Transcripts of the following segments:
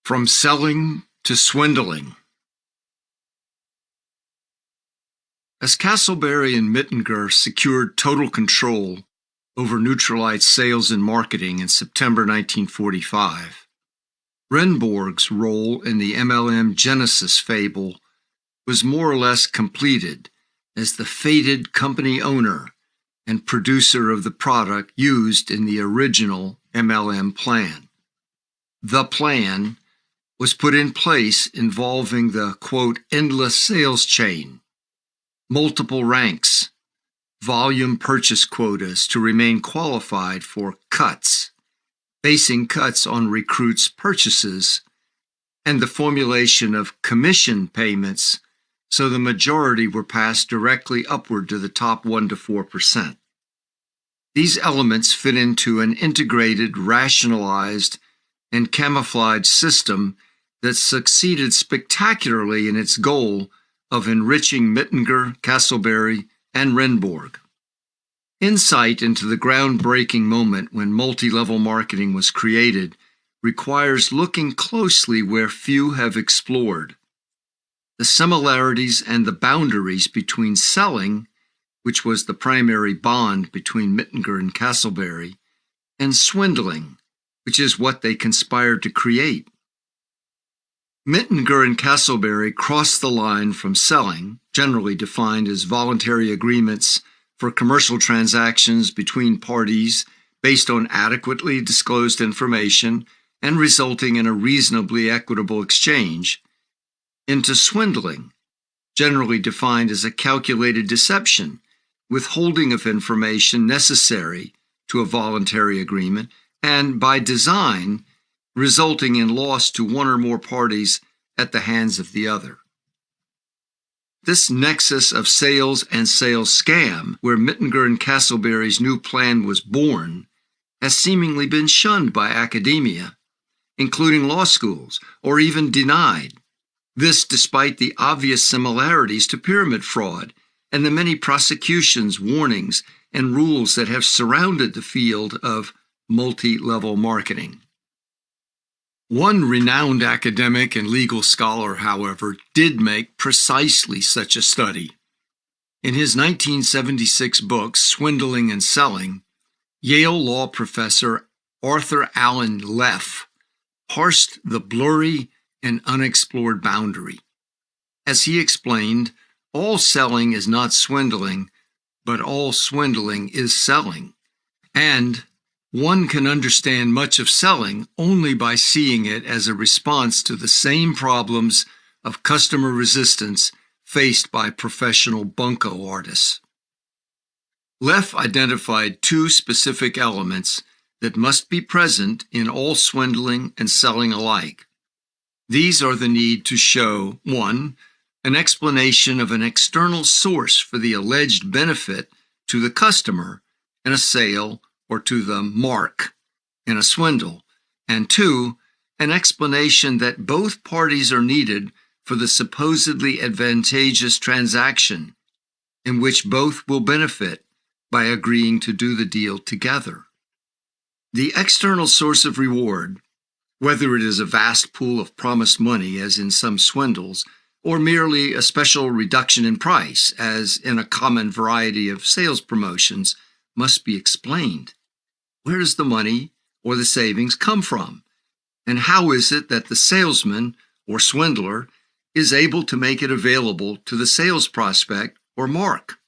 From selling to swindling. As Castleberry and Mittinger secured total control over Neutralite's sales and marketing in September 1945, Renborg's role in the MLM Genesis fable was more or less completed as the fated company owner and producer of the product used in the original MLM plan. The plan was put in place involving the, quote, endless sales chain, multiple ranks, volume purchase quotas to remain qualified for cuts, basing cuts on recruits' purchases, and the formulation of commission payments so the majority were passed directly upward to the top 1 to 4%. These elements fit into an integrated, rationalized, and camouflaged system that succeeded spectacularly in its goal of enriching Mittinger, Castleberry, and Renborg. Insight into the groundbreaking moment when multi-level marketing was created requires looking closely where few have explored. The similarities and the boundaries between selling, which was the primary bond between Mittinger and Castleberry, and swindling, which is what they conspired to create. Mittinger and Castleberry crossed the line from selling, generally defined as voluntary agreements for commercial transactions between parties based on adequately disclosed information and resulting in a reasonably equitable exchange, into swindling, generally defined as a calculated deception, withholding of information necessary to a voluntary agreement, and by design, resulting in loss to one or more parties at the hands of the other. This nexus of sales and sales scam, where Mittinger and Castleberry's new plan was born, has seemingly been shunned by academia, including law schools, or even denied. This despite the obvious similarities to pyramid fraud and the many prosecutions, warnings, and rules that have surrounded the field of multi-level marketing. One renowned academic and legal scholar, however, did make precisely such a study. In his 1976 book, Swindling and Selling, Yale law professor Arthur Allen Leff parsed the blurry and unexplored boundary. As he explained, all selling is not swindling, but all swindling is selling. And one can understand much of selling only by seeing it as a response to the same problems of customer resistance faced by professional bunco artists. Leff identified two specific elements that must be present in all swindling and selling alike. These are the need to show, 1, an explanation of an external source for the alleged benefit to the customer in a sale or to the mark in a swindle, and 2, an explanation that both parties are needed for the supposedly advantageous transaction in which both will benefit by agreeing to do the deal together. The external source of reward, whether it is a vast pool of promised money as in some swindles, or merely a special reduction in price as in a common variety of sales promotions, must be explained. Where does the money or the savings come from? And how is it that the salesman or swindler is able to make it available to the sales prospect or mark?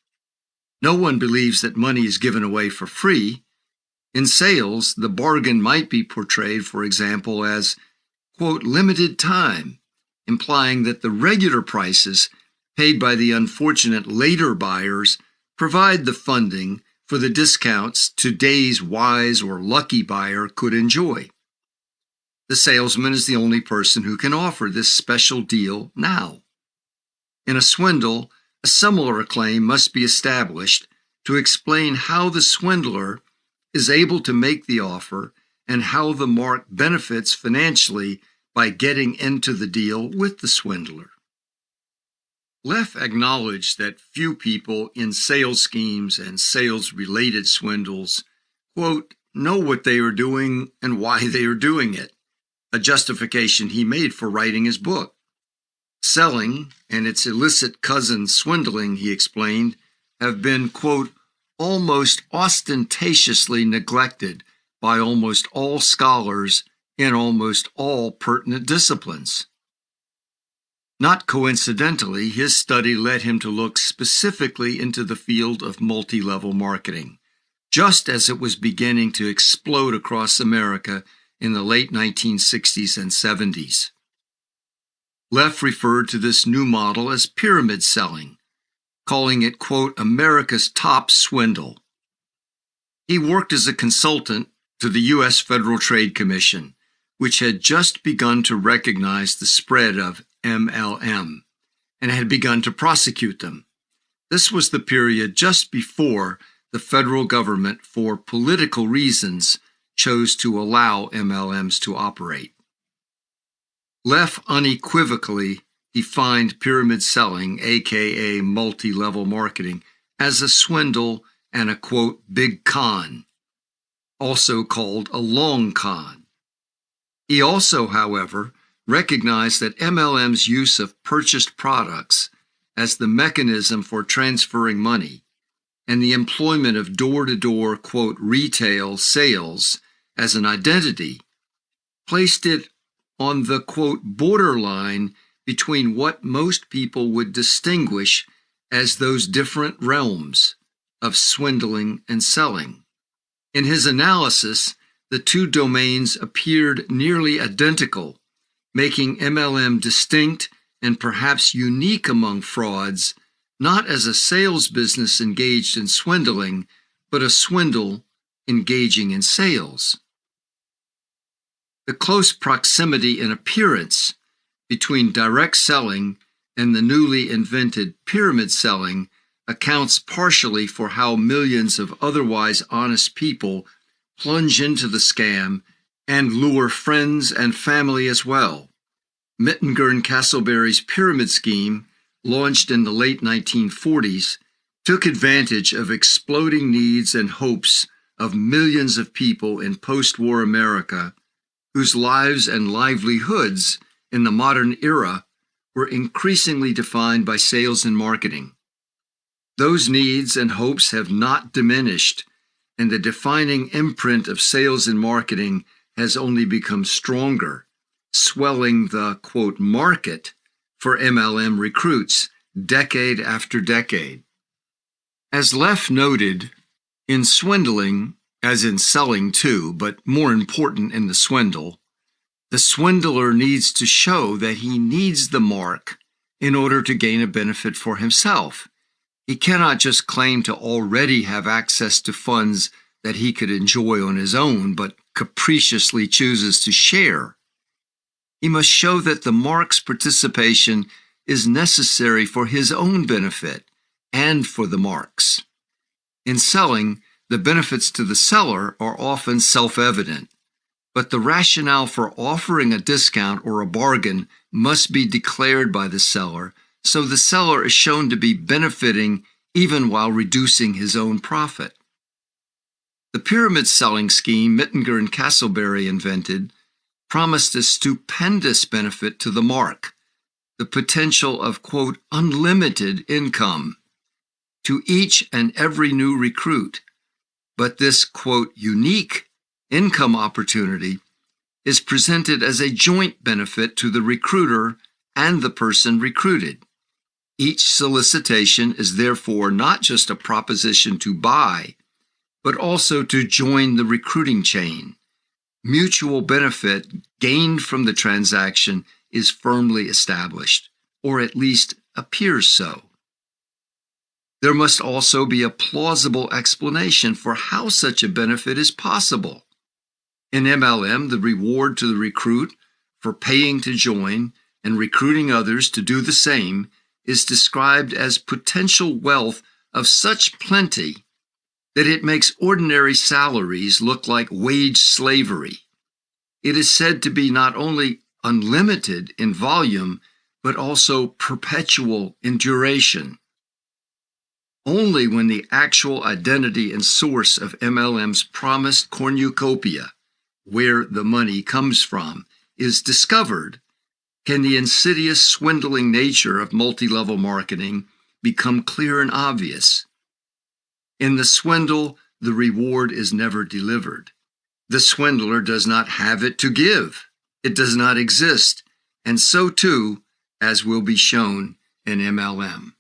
No one believes that money is given away for free. In sales, the bargain might be portrayed, for example, as, quote, limited time, implying that the regular prices paid by the unfortunate later buyers provide the funding for the discounts today's wise or lucky buyer could enjoy. The salesman is the only person who can offer this special deal now. In a swindle, a similar claim must be established to explain how the swindler is able to make the offer and how the mark benefits financially by getting into the deal with the swindler. Leff acknowledged that few people in sales schemes and sales-related swindles, quote, know what they are doing and why they are doing it, a justification he made for writing his book. Selling and its illicit cousin swindling, he explained, have been, quote, almost ostentatiously neglected by almost all scholars in almost all pertinent disciplines. Not coincidentally, his study led him to look specifically into the field of multi-level marketing, just as it was beginning to explode across America in the late 1960s and 70s. Leff referred to this new model as pyramid selling, calling it, quote, America's top swindle. He worked as a consultant to the U.S. Federal Trade Commission, which had just begun to recognize the spread of MLM and had begun to prosecute them. This was the period just before the federal government, for political reasons, chose to allow MLMs to operate. Leff unequivocally defined pyramid selling, aka multi-level marketing, as a swindle and a, quote, big con, also called a long con. He also, however, recognized that MLM's use of purchased products as the mechanism for transferring money and the employment of door-to-door, quote, retail sales as an identity placed it on the, quote, borderline between what most people would distinguish as those different realms of swindling and selling. In his analysis, the two domains appeared nearly identical, making MLM distinct and perhaps unique among frauds, not as a sales business engaged in swindling, but a swindle engaging in sales. The close proximity in appearance between direct selling and the newly invented pyramid selling accounts partially for how millions of otherwise honest people plunge into the scam and lure friends and family as well. Mittinger and Castleberry's pyramid scheme, launched in the late 1940s, took advantage of exploding needs and hopes of millions of people in post-war America whose lives and livelihoods in the modern era were increasingly defined by sales and marketing. Those needs and hopes have not diminished, and the defining imprint of sales and marketing has only become stronger, swelling the, quote, market for MLM recruits decade after decade. As Leff noted, in swindling, as in selling too, but more important in the swindler needs to show that he needs the mark in order to gain a benefit for himself. He cannot just claim to already have access to funds that he could enjoy on his own, but capriciously chooses to share. He must show that the mark's participation is necessary for his own benefit and for the mark's. In selling, the benefits to the seller are often self-evident, but the rationale for offering a discount or a bargain must be declared by the seller, so the seller is shown to be benefiting even while reducing his own profit. The pyramid selling scheme Mittinger and Castleberry invented promised a stupendous benefit to the mark, the potential of, quote, unlimited income to each and every new recruit. But this, quote, unique income opportunity is presented as a joint benefit to the recruiter and the person recruited. Each solicitation is therefore not just a proposition to buy, but also to join the recruiting chain. Mutual benefit gained from the transaction is firmly established, or at least appears so. There must also be a plausible explanation for how such a benefit is possible. In MLM, the reward to the recruit for paying to join and recruiting others to do the same is described as potential wealth of such plenty that it makes ordinary salaries look like wage slavery. It is said to be not only unlimited in volume, but also perpetual in duration. Only when the actual identity and source of MLM's promised cornucopia, where the money comes from, is discovered, can the insidious, swindling nature of multi-level marketing become clear and obvious. In the swindle, the reward is never delivered. The swindler does not have it to give. It does not exist, and so too, as will be shown in MLM.